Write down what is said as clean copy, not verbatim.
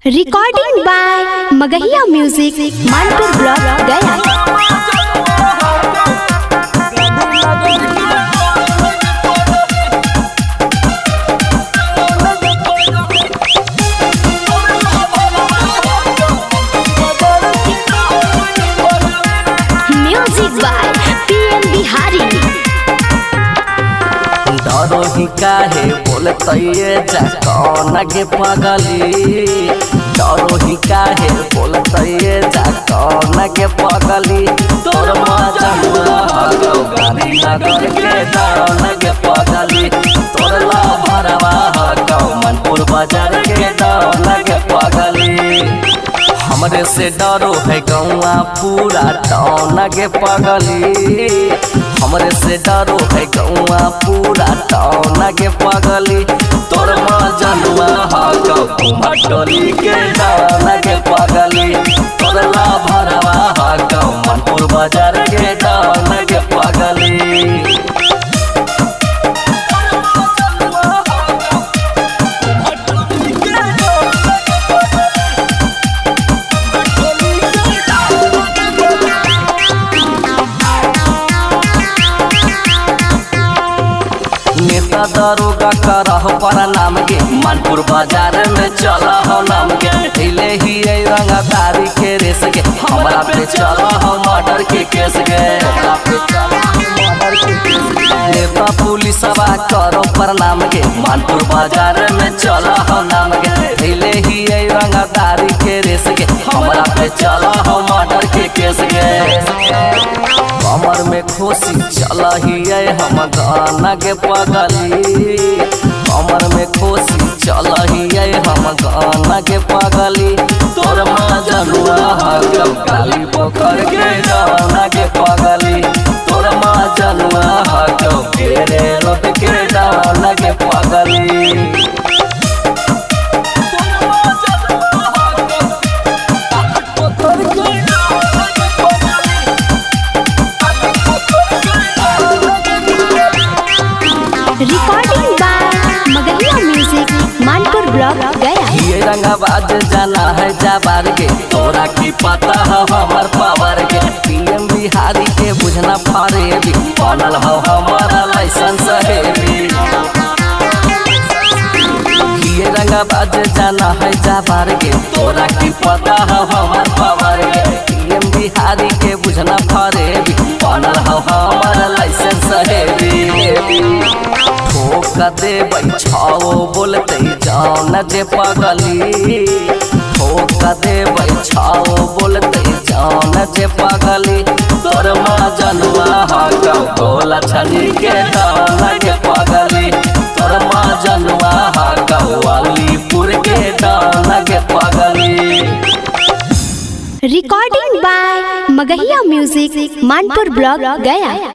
Recording by Magahiya music, Manpur block, Gaya. Music by PM Bihari. डरो ही काहे बोलतइए जा कौन के पगली, डरो ही काहे बोलतइए जा कौन के पगली। तोर मजनुआ हगौ गाड़ी नगर के कौन के पगली, तोर ला भरवा हगौ मनपुर बाजार के कौन के पगली। हमरे से डरो है गौआ पूरा टाउन के पगली, हमरे से डरो है गौआ पूरा टाउन के पगली। तोर मजनुआ हगौ कुमटोली के टाउन के पगली, तोर ला भरवा हगौ मनपुर बाजार के टाउन के पगली। नेता दरोगा करह पर नाम के मानपुर बाजार में चला हो नाम के। हिले ही रंगदारी के रेस के हमरा पे चला हो मर्डर के केस के। नेता पुलिस करो पर नाम के मानपुर बाजार में चला हो नाम के। हिले ही रंगदारी के रेस के हमरा पे चला हो मर्डर के केस के। कमर में खोसी चला ही हम गाना के पगली, कमर में खोसी चला ही हम गाना के पगली। तोर मजनुआ हगौ काली पोखर के गाना के पगली, तोर मजनुआ हगौ केरे रोड के गाना के पगली। Recording by Magahiya music, Manpur block, Gaya. ये रंगाबाज जाना है जाबार के, तोरा की पता है हमार पावर के। पीएम बिहारी के बुझना फारे भी बनल हो हमारा लाइसेंस है भी। ये रंगाबाज जाना है जाबार के, तोरा की पता है हमार पावर के। पीएम बिहारी के बुझना फारे भी बनल हो हमारा लाइसेंस है भी। ठोका दे छाओ बोलते जान जे पगली, ठोका दे छाओ बोलते जान जे पगली। तोर मजनुआ हगौ गोला छनी के दान के पगली, तोर मजनुआ हगौ अलीपुर के दान के पगली। Recording by Magahiya music, Manpur block, Gaya.